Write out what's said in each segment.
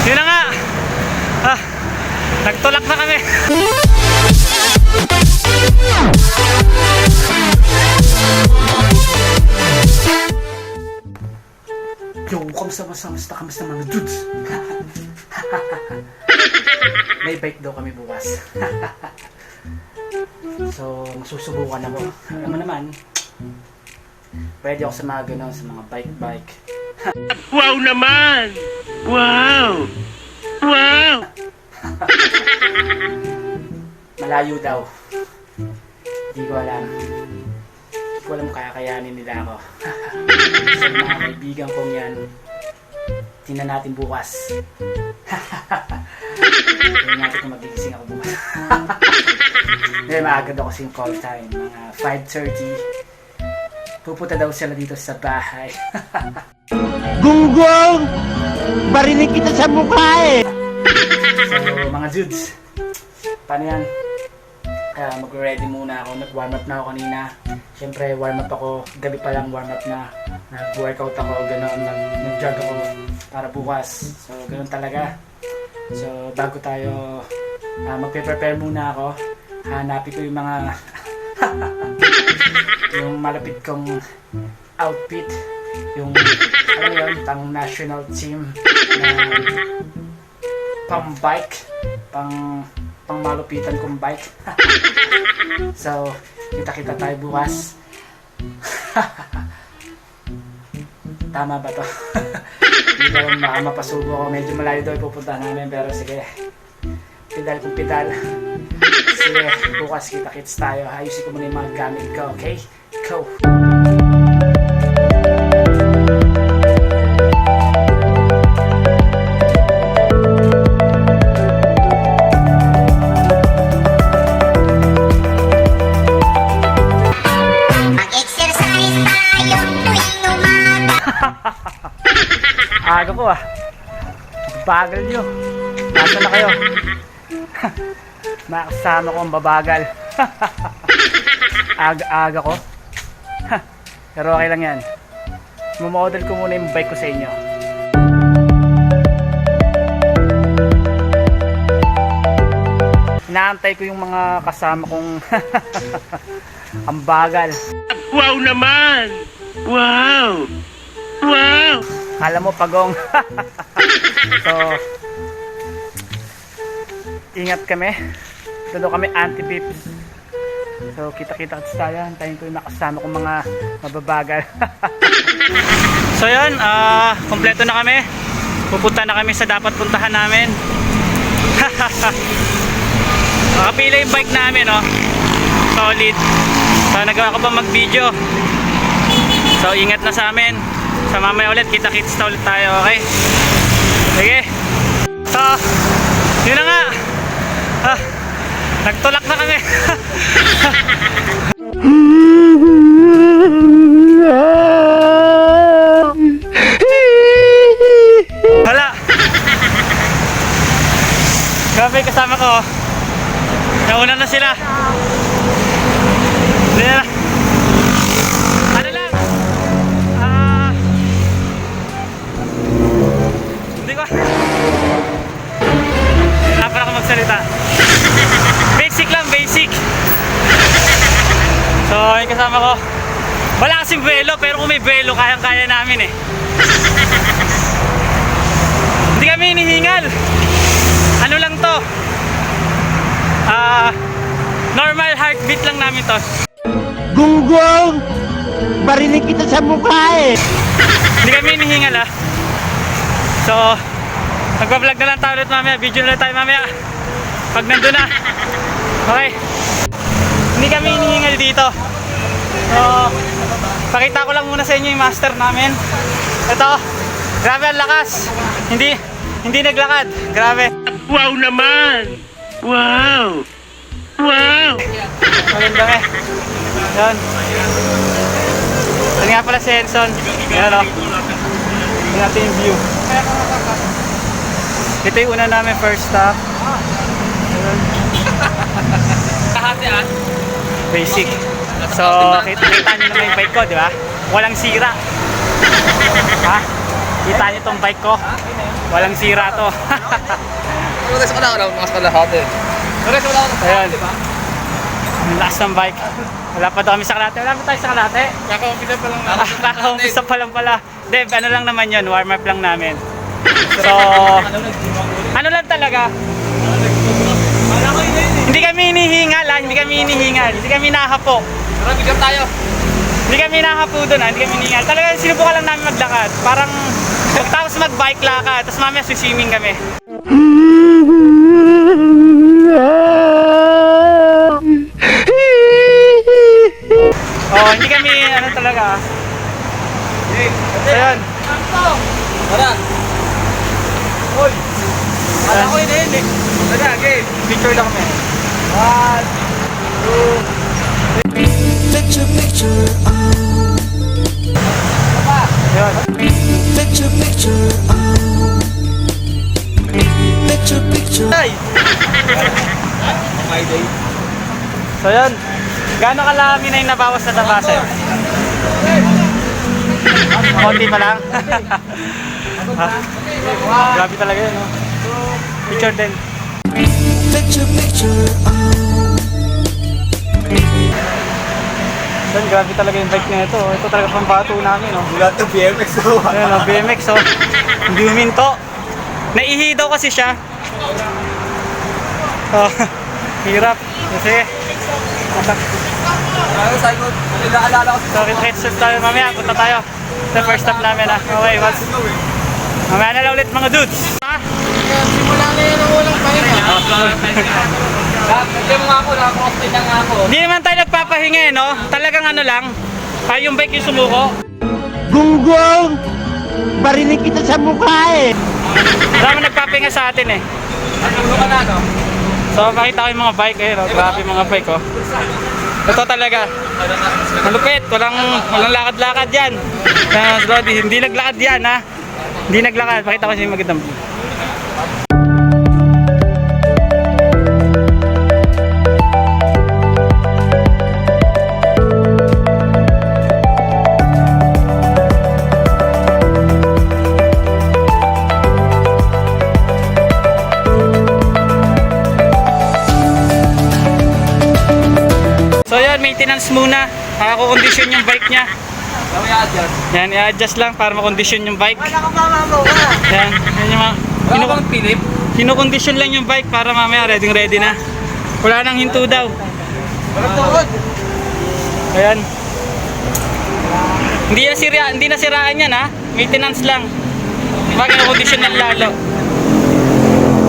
Yun na nga. Nagtulak na kami. Yo, kamusta mga dudes? May bike daw kami bukas. So, masusubukan ako. Alam mo naman, pwede ako sa mga ganun, sa mga bike. Wow naman! Wow! Wow! Malayo daw. Hindi ko alam. Hindi ko alam kakayanin nila ako. Sa mga kaibigan kong yan, tingnan natin bukas. Tingnan natin kung magigising ako bukas. Ngayon maagad ako kasing call time. Mga 5:30. Pupunta daw sila dito sa bahay. Gunggong! Barinig kita sa mukha eh! So mga dudes, paano yan? Mag-ready muna ako. Nag-warm up na ako kanina. Siyempre warm up ako. Gabi pa lang warm up na. Nag-workout ako. Ganoon. Nag-jog ako para bukas. So ganoon talaga. So bago tayo magpe-prepare muna ako. Hanapin ko yung mga yung malapit kong outfit. Yung ano yun, pang national team na pang bike, pang malupitan kong bike. So kita tayo bukas. Tama ba to? Hindi ko alam, baka mapasubo ako. Medyo malayo daw pupunta namin, pero sige, pedal kung pedal. Sige, bukas kita-kits tayo. Ayusin ko muna yung mga gamit ko, okay? Go! Aga ko bagal nyo. Nasa na kayo? Makasama ko ang babagal. Aga ko. Pero okay lang yan. Mumodel ko muna yung bike ko sa inyo. Inaantay ko yung mga kasama kong ang bagal. Wow naman! Wow! Wow! Kala mo pagong. So ingat kami. Dito kami anti-pips. So kita tayo. Antayin ko yung nakasama kong mga mababagal. So yun, kompleto na kami. Pupunta na kami sa dapat puntahan namin. Nakapila yung bike namin, oh. Solid. So nagawa ko pa mag-video. So ingat na sa amin. Sa mamaya ulit, kita-kits na ulit tayo, okay? Sige. So, yun na nga. Nagtulak na kami. Hala. Grabe kasama ko. Nauna na sila. Hindi na. Ano lang? Hindi ko. Hirapan ako magsalita. Basic lang, basic. So, yung kasama ko. Wala kasing velo, pero kung may velo, kayang-kaya namin eh. Hindi kami hinihingal. Ano lang to? Normal heartbeat lang namin to. Gunggong! Barinig kita sa mukha eh! Hindi kami hinihingal ah. So, magpa-vlog na lang tayo ulit mamaya. Video na lang tayo mamaya. Pag nandun na. Okay. Hindi kami hinihingal dito. So, pakita ko lang muna sa inyo yung master namin. Ito. Grabe ang lakas. Hindi naglakad. Grabe. Wow naman! Wow! Wow! Maganda eh. Yan. Ito nga pala si Enson. Yan o. Ito natin yung view. Ito yung una namin first stop. Basic. So, kita nyo naman yung bike ko, di ba? Walang sira. Ha? Kita nyo tong bike ko. Walang sira to. Pero sa wala mas kalahati. Pero sa wala Ayan. Ang lakas ng bike. Wala pa daw kami sa kalate. Wala pa tayo sa kalate. Kaka-umpisa pa lang Kakaumpisa pa lang pala. Deb, ano lang naman yun, warm up lang namin. So, ano lang talaga? Hindi kami hinihingal ha, hindi kami hinihingal. Hindi kami nahapo. Pero bigyan tayo. Hindi kami nahapo doon ha, hindi kami hinihingal. Talaga sinubukan lang namin maglakad. Parang, tapos mag-bike lakad, tapos mamaya swimming kami. Oh, hindi kami, ano talaga. So, yun. Tara. Hoy. Wala ko yun eh. Tara, game. Picture lang kami. 1, 2, Picture, picture, yun. picture, picture, picture, picture. My day. So yun, gaano kalami na yung nabawas na tabasan? Konti pa lang. Grabe talaga yun, no? Picture din. Picture, picture, Then, grabe talaga yung bike na ito. Ito talaga pang bato namin, no? Wala to BMX so. Ayun, no? BMX, oh. Hindi huminto. Naihi daw kasi siya. Oh, hirap. Kasi, Ano sa ikot? Naalala ko. so, retreat tayo mamaya. Punta tayo. Sa first stop namin, ha? Okay, once. Mamaya na lang ulit, mga dudes. Ha? Simula na yan ang walang pahinga. Hindi mo nga ako, naka-crossfit na nga ako. Hindi naman tayo nagpapahinga, eh, no? Talagang ano lang. Yung bike yung sumuko. Gunggong! Barinig kita sa mukha eh! Marami nagpapahinga sa atin, eh. Ano ka na, no? So, makita ko yung mga bike, eh. No? Grabe yung mga bike, oh. Ito talaga. Malupit. Walang lakad-lakad yan. Hindi naglakad yan, ha? Hindi naglakad. Pakita ko siya yung magandang view. So yan, maintenance muna. Nakakukondisyon yung bike niya. Gawin yan dyan. Yan, i-adjust lang para makondisyon yung bike. Wala kang mamabaw ka. Yan, yan yung mga... Wala bang Philip? Kinukondisyon lang yung bike para mamaya ready na. Wala nang hinto daw. Walang tuhod. Ayan. Hindi na siraan yan, ha. Maintenance lang. Diba, kinukondisyon ng lalo.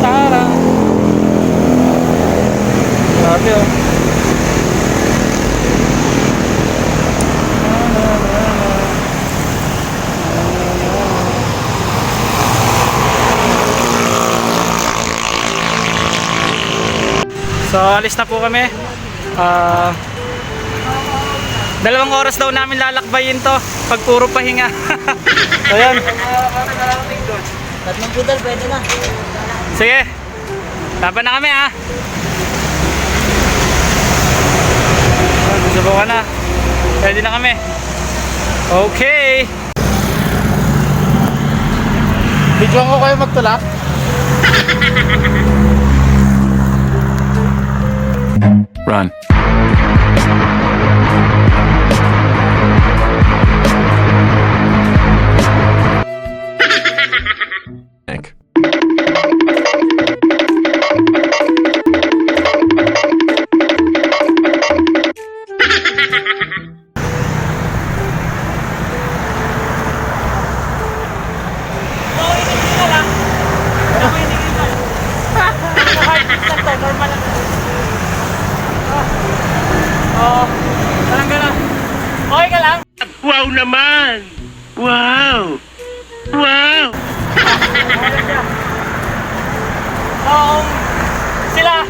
Tara. Grabe, oh. So, alis na po kami. 2 oras daw namin lalakbayin to pag puro pahinga. So, yan. Tatlong budal, pwede na. Sige. Laban na kami, ha. Susubukan na. Ready na kami. Okay. Videoan ko kayo magtulak. Run. Nick. Normal lang. Oh, parang gano'n. Okay ka lang? Wow naman! Wow! Wow! Oo. Sila,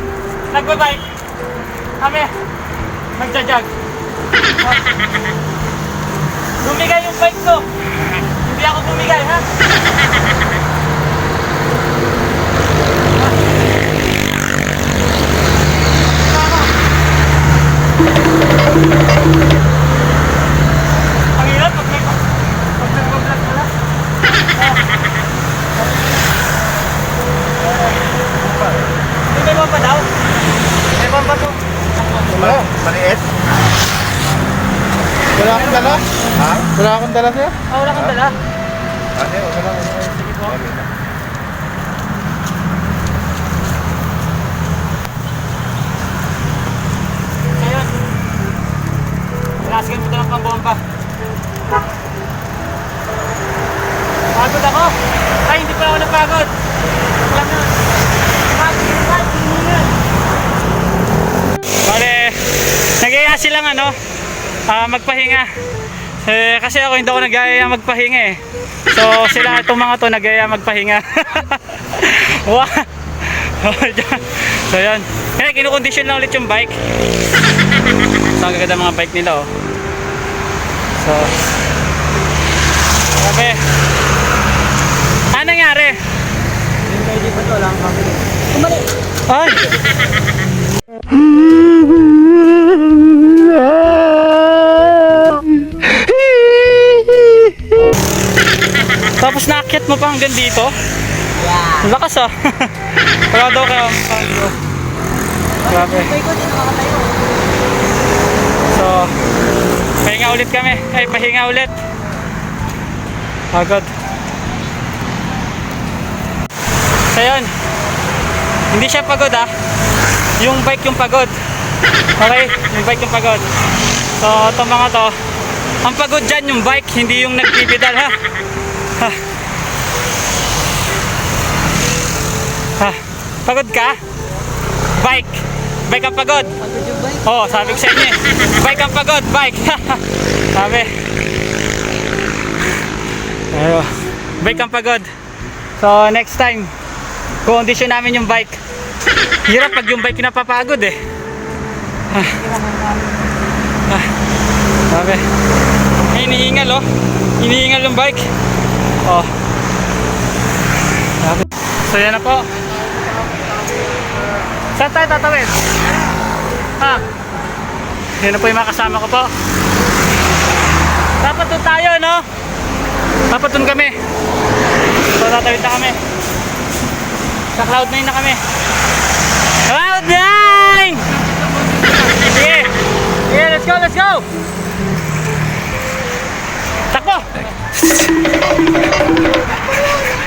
nagbabike. Kami, nagja-jog. Bumigay yung bike ko. Hindi ako bumigay, ha? Ang hirap pag nag-vlog pala. dala? Ha? Wala akong dala sir? Ah, wala kang dala. Ate, wala akong dala. Sige po. Ngayon, laskin mo ito ng pambomba. Pagod ako. Ay, hindi pa ako napagod. Lang na. Bale, nag-iaya silang magpahinga. Kasi ako hindi ako nag-iaya magpahinga eh. So sila itong mga to nag-iaya magpahinga. Wow. So yun. Kaya kinukondisyon lang ulit yung bike. So ang gaganda mga bike nila oh. So sabi, ano nangyari? Hindi pa to lang kami. Kumali. Ay. Tapos naakyat mo pa hanggang dito? Yeah. Lakas ah. Wala daw kayo. Grabe. So, pahinga ulit kami. Ay, pahinga ulit. Pagod. So yun. Hindi siya pagod ah. Yung bike yung pagod. Okay? Yung bike yung pagod. So, itong mga to. Ang pagod dyan yung bike, hindi yung nagpipedal ha. Ha. Ha. Pagod ka? Bike. Bike ang pagod. Oo, sabi ko sa inyo eh. Bike ang pagod, bike. Sabi. Ayo. Bike ang pagod. So next time, kondisyon namin yung bike. Hirap pag yung bike napapagod eh. Sabi. Hinihingal oh. Hinihingal yung bike. Oh. Sabi. So yan na po. Saan tayo tatawid? Ha? Yan na po yung mga kasama ko po. Dapat doon tayo, no? Dapat doon kami. So tatawid na kami. Sa Cloud9 na kami. Cloud9! Sige! Sige, let's go, let's go! Takbo!